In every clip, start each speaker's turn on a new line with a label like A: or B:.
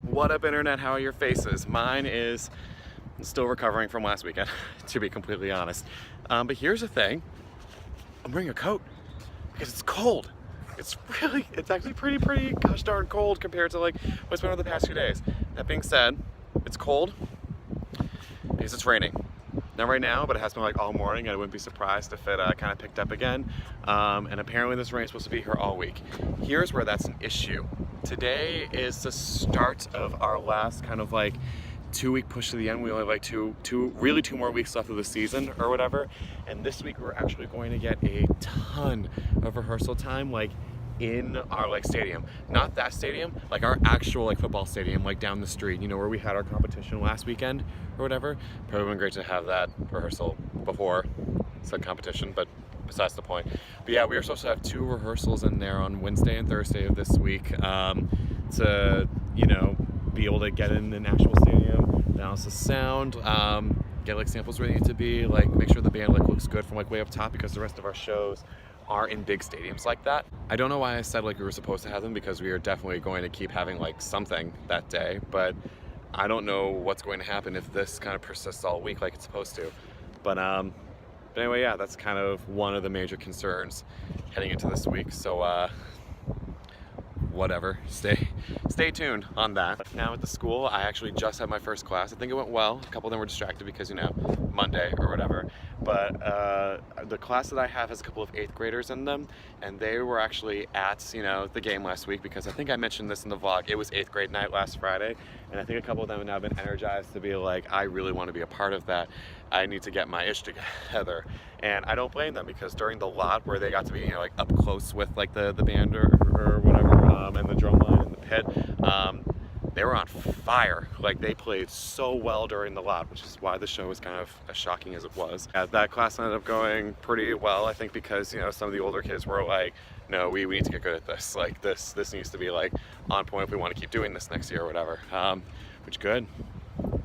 A: What up, internet? How are your faces? Mine is still recovering from last weekend, to be completely honest. But here's the thing. I'm wearing a coat because it's cold. It's actually pretty gosh darn cold compared to like what's been over the past few days. That being said, it's cold because it's raining. Not right now, but it has been like all morning. I wouldn't be surprised if it kind of picked up again. And apparently this rain is supposed to be here all week. Here's where that's an issue. Today is the start of our last kind of like 2-week push to the end. We only have like two more weeks left of the season or whatever. And this week we're actually going to get a ton of rehearsal time, like in our like stadium. Not that stadium, like our actual like football stadium, like down the street, you know, where we had our competition last weekend or whatever. Probably been great to have that rehearsal before said competition, but besides the point. But yeah, we are supposed to have 2 rehearsals in there on Wednesday and Thursday of this week to, you know, be able to get in an actual stadium, balance the sound, get like samples where they need to be, like make sure the band like looks good from like way up top, because the rest of our shows are in big stadiums like that. I don't know why I said like we were supposed to have them, because we are definitely going to keep having like something that day, but I don't know what's going to happen if this kind of persists all week like it's supposed to. But anyway, yeah, that's kind of one of the major concerns heading into this week. So whatever, stay tuned on that. Now at the school, I actually just had my first class. I think it went well. A couple of them were distracted because, you know, Monday or whatever. But the class that I have has a couple of 8th graders in them, and they were actually at, you know, the game last week, because I think I mentioned this in the vlog. It was 8th grade night last Friday, and I think a couple of them have now been energized to be like, I really want to be a part of that. I need to get my ish together. And I don't blame them, because during the lot where they got to be, you know, like up close with like the band or whatever, and the drum line and the pit, they were on fire. Like, they played so well during the lot, which is why the show was kind of as shocking as it was. That class ended up going pretty well, I think, because, you know, some of the older kids were like, no, we need to get good at this. Like, this needs to be like on point if we want to keep doing this next year or whatever. Which good.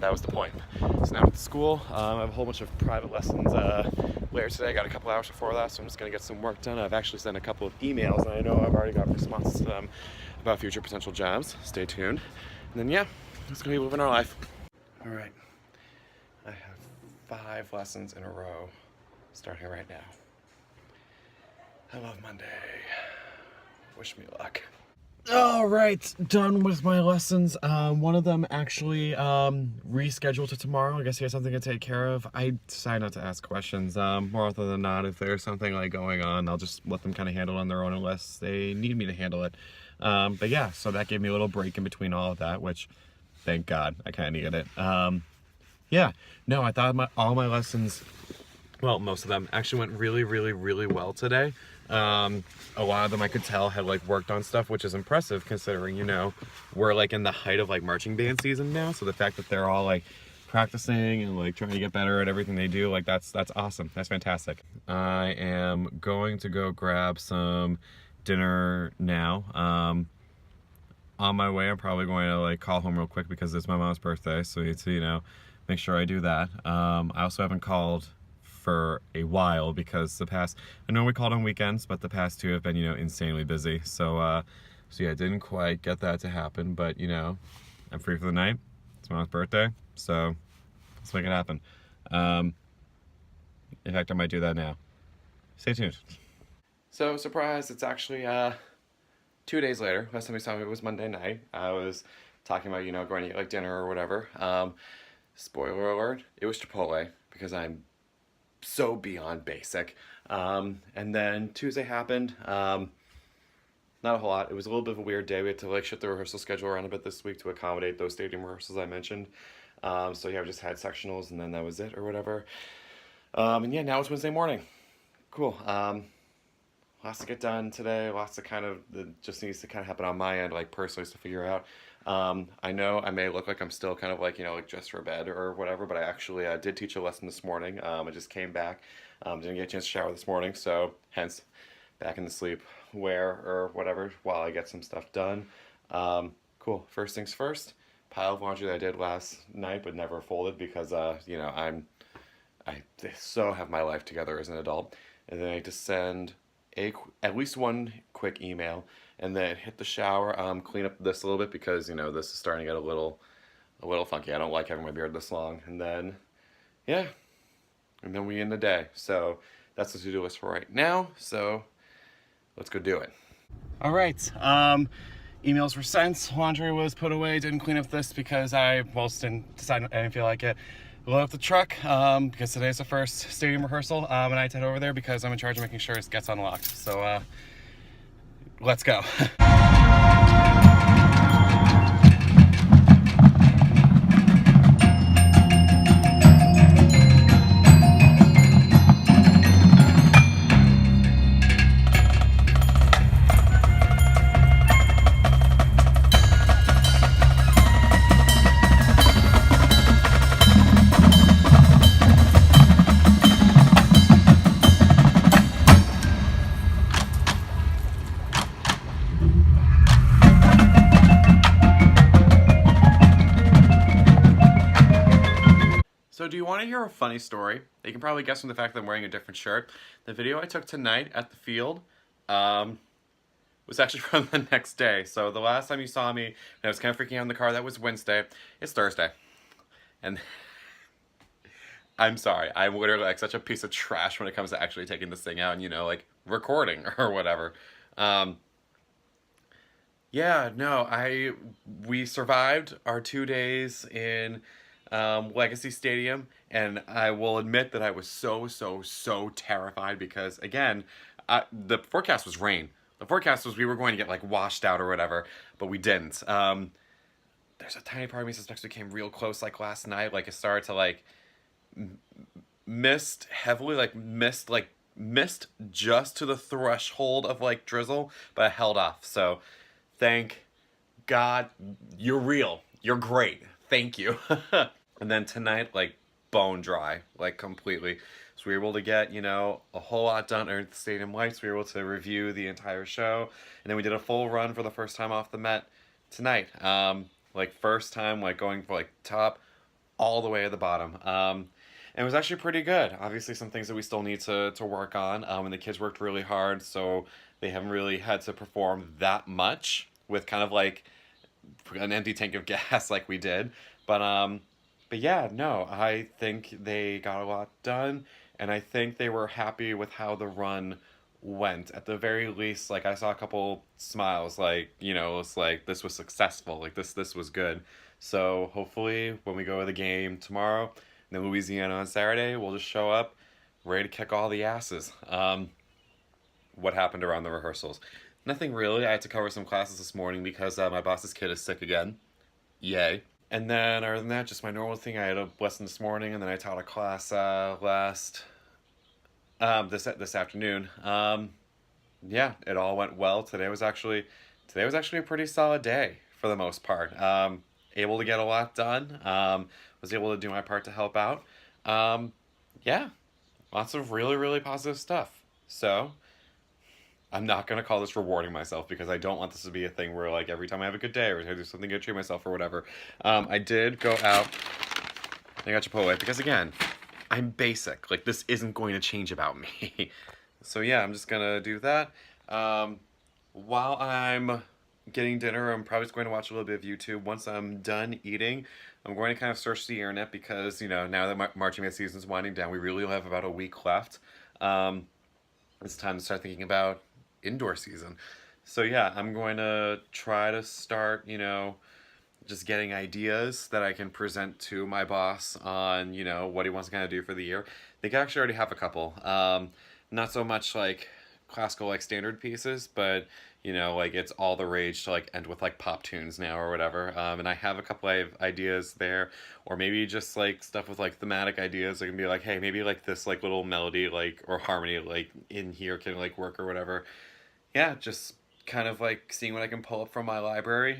A: That was the point. So now at the school, I have a whole bunch of private lessons later today. I got a couple hours before that, so I'm just going to get some work done. I've actually sent a couple of emails, and I know I've already got responses to them about future potential jobs. Stay tuned. And then, yeah, it's going to be living our life. All right. I have 5 lessons in a row starting right now. I love Monday. Wish me luck. All right, done with my lessons. One of them actually rescheduled to tomorrow. I guess he has something to take care of. I decided not to ask questions. More often than not, if there's something like going on, I'll just let them kind of handle it on their own unless they need me to handle it. But yeah, so that gave me a little break in between all of that, which, thank God, I kind of needed it. Yeah, no, I thought all my lessons, well, most of them actually went really well today. A lot of them I could tell had like worked on stuff, which is impressive considering, you know, we're like in the height of like marching band season now. So the fact that they're all like practicing and like trying to get better at everything they do, like that's awesome. That's fantastic. I am going to go grab some dinner now. On my way, I'm probably going to like call home real quick because it's my mom's birthday. So I need to, you know, make sure I do that. I also haven't called for a while because I know we called on weekends, but the past 2 have been, you know, insanely busy. So yeah, I didn't quite get that to happen, but, you know, I'm free for the night. It's my mom's birthday, so let's make it happen. In fact, I might do that now. Stay tuned. So, surprise, it's actually 2 days later. Last time we saw me, it was Monday night. I was talking about, you know, going to eat like dinner or whatever. Spoiler alert, it was Chipotle, because I'm so beyond basic. And then Tuesday happened. Not a whole lot. It was a little bit of a weird day. We had to like shift the rehearsal schedule around a bit this week to accommodate those stadium rehearsals I mentioned. So yeah, we just had sectionals and then that was it or whatever. And yeah, now it's Wednesday morning. Cool. Lots to get done today. Lots to kind of, just needs to kind of happen on my end, like personally, to figure out. I know I may look like I'm still kind of like, you know, like just for bed or whatever, but I actually did teach a lesson this morning. I just came back, didn't get a chance to shower this morning, so hence back in the sleep wear or whatever while I get some stuff done. Cool. First things first, pile of laundry that I did last night but never folded because, you know, I so have my life together as an adult. And then I need to send at least one quick email, and then hit the shower, clean up this a little bit because, you know, this is starting to get a little funky. I don't like having my beard this long. And then, yeah, and then we end the day. So that's the to-do list for right now. So let's go do it. All right. Emails were sent. Laundry was put away. Didn't clean up this because I decided I didn't feel like it. Load up the truck because today's the first stadium rehearsal, and I head over there because I'm in charge of making sure it gets unlocked. So let's go. So do you want to hear a funny story? You can probably guess from the fact that I'm wearing a different shirt. The video I took tonight at the field was actually from the next day. So the last time you saw me, and I was kind of freaking out in the car, that was Wednesday. It's Thursday. And I'm sorry. I'm literally like such a piece of trash when it comes to actually taking this thing out and, you know, like recording or whatever. Yeah, no, we survived our 2 days in Legacy Stadium, and I will admit that I was so terrified because, again, the forecast was rain. The forecast was we were going to get like washed out or whatever, but we didn't. There's a tiny part of me suspects we came real close like last night. Like it started to like mist heavily, like mist just to the threshold of like drizzle, but I held off. So thank God you're real. You're great. Thank you. And then tonight, like, bone dry, like, completely. So we were able to get, you know, a whole lot done at the Stadium Lights. We were able to review the entire show. And then we did a full run for the first time off the Met tonight. Like, first time, like, going for, like, top all the way at the bottom. And it was actually pretty good. Obviously, some things that we still need to work on. And the kids worked really hard, so they haven't really had to perform that much with kind of, like, an empty tank of gas like we did. But yeah, no, I think they got a lot done, and I think they were happy with how the run went. At the very least, like I saw a couple smiles, like, you know, it's like this was successful, like this was good. So hopefully when we go to the game tomorrow, and then Louisiana on Saturday, we'll just show up ready to kick all the asses. What happened around the rehearsals? Nothing really. I had to cover some classes this morning because my boss's kid is sick again. Yay. And then, other than that, just my normal thing. I had a lesson this morning, and then I taught a class this afternoon. Yeah, it all went well. Today was actually a pretty solid day for the most part. Able to get a lot done. Was able to do my part to help out. Yeah, lots of really positive stuff. So I'm not going to call this rewarding myself because I don't want this to be a thing where, like, every time I have a good day or I do something good to treat myself or whatever. I did go out. I got Chipotle because, again, I'm basic. Like, this isn't going to change about me. So, yeah, I'm just going to do that. While I'm getting dinner, I'm probably just going to watch a little bit of YouTube. Once I'm done eating, I'm going to kind of search the internet because, you know, now that Marching Band season's winding down, we really only have about a week left. It's time to start thinking about indoor season. So yeah, I'm going to try to start, you know, just getting ideas that I can present to my boss on, you know, what he wants to kind of do for the year. They actually already have a couple. Not so much like classical, like standard pieces, but, you know, like it's all the rage to like end with like pop tunes now or whatever. And I have a couple of ideas there, or maybe just like stuff with like thematic ideas. It can be like, hey, maybe like this like little melody like or harmony like in here can like work or whatever. Yeah, just kind of like seeing what I can pull up from my library,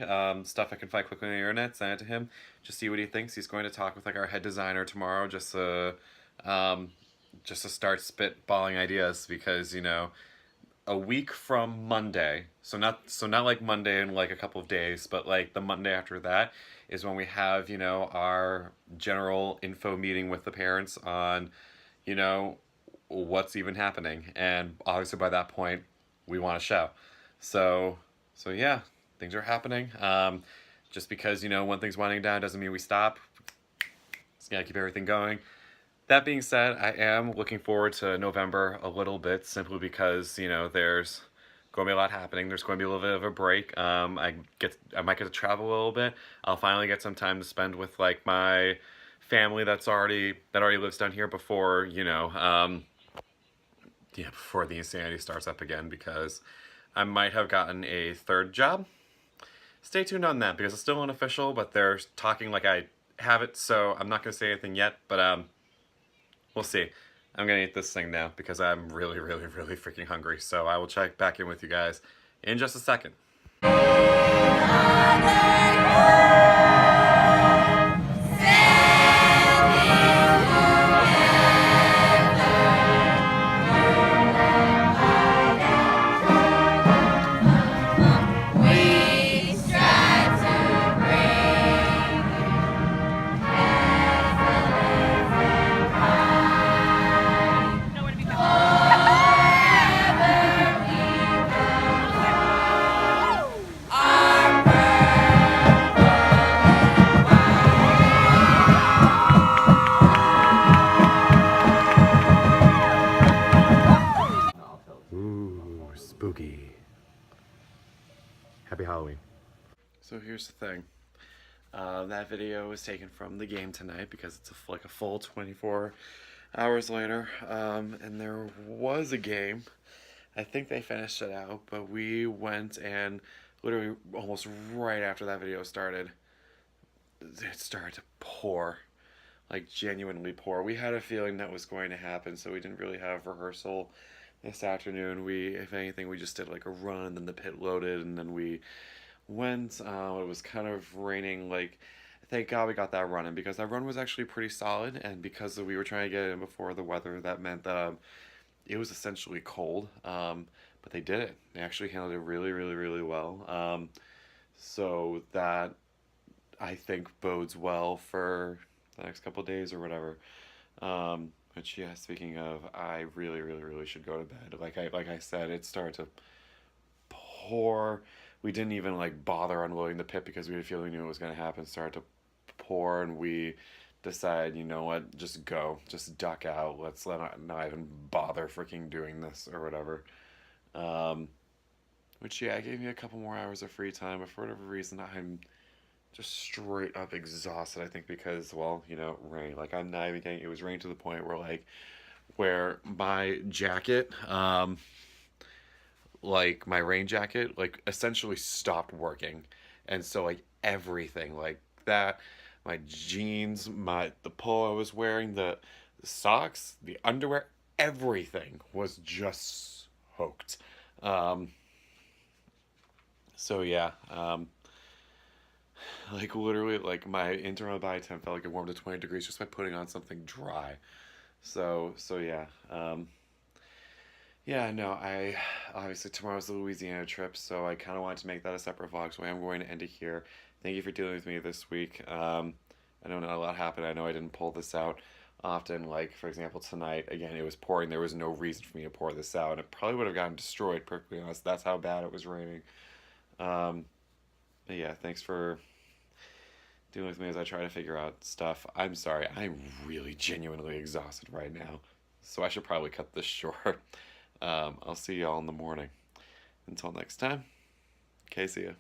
A: stuff I can find quickly on the internet, send it to him, just see what he thinks. He's going to talk with like our head designer tomorrow, just to start spitballing ideas because, you know, a week from Monday, so not like Monday in like a couple of days, but like the Monday after that is when we have, you know, our general info meeting with the parents on, you know, what's even happening. And obviously by that point, we want a show. So yeah, things are happening. Just because, you know, one thing's winding down doesn't mean we stop. Just gotta keep everything going. That being said, I am looking forward to November a little bit, simply because, you know, there's going to be a lot happening. There's going to be a little bit of a break. I might get to travel a little bit. I'll finally get some time to spend with like my family that already lives down here before, you know, yeah, before the insanity starts up again, because I might have gotten a third job. Stay tuned on that because it's still unofficial, but they're talking like I have it, so I'm not going to say anything yet, but we'll see. I'm gonna eat this thing now because I'm really, really, really freaking hungry. So I will check back in with you guys in just a second. Ooh, spooky. Happy Halloween. So here's the thing. That video was taken from the game tonight because it's like a full 24 hours later. And there was a game. I think they finished it out, but we went and literally almost right after that video started, it started to pour. Like genuinely pour. We had a feeling that was going to happen, so we didn't really have rehearsal this afternoon. If anything, we just did like a run, then the pit loaded, and then we went. It was kind of raining. Like, thank God we got that run in, because that run was actually pretty solid, and because we were trying to get it in before the weather, that meant that it was essentially cold. But they did it. They actually handled it really, really, really well. So that, I think, bodes well for the next couple of days or whatever. Which, yeah, speaking of, I really, really, really should go to bed. Like I said, it started to pour. We didn't even like bother unloading the pit because we had a feeling we knew it was going to happen. It started to pour, and we decided, you know what, just go, just duck out. Let's not even bother freaking doing this or whatever. Which, yeah, gave me a couple more hours of free time, but for whatever reason, I'm just straight up exhausted. I think because, well, you know, rain. Like, I'm not even kidding. It was rain to the point where, like, where my jacket, like, my rain jacket, like, essentially stopped working. And so, like, everything, like, that, my jeans, the polo I was wearing, the socks, the underwear, everything was just soaked. So, yeah, like literally, like my internal body temp felt like it warmed to 20 degrees just by putting on something dry. So yeah. Yeah, no, I obviously tomorrow's the Louisiana trip, so I kind of wanted to make that a separate vlog, so I am going to end it here. Thank you for dealing with me this week. I know not a lot happened. I know I didn't pull this out often. Like, for example, tonight, again, it was pouring. There was no reason for me to pour this out, and it probably would have gotten destroyed, perfectly honest. That's how bad it was raining. But yeah, thanks for dealing with me as I try to figure out stuff. I'm sorry, I'm really genuinely exhausted right now, so I should probably cut this short. I'll see y'all in the morning. Until next time, okay, see ya.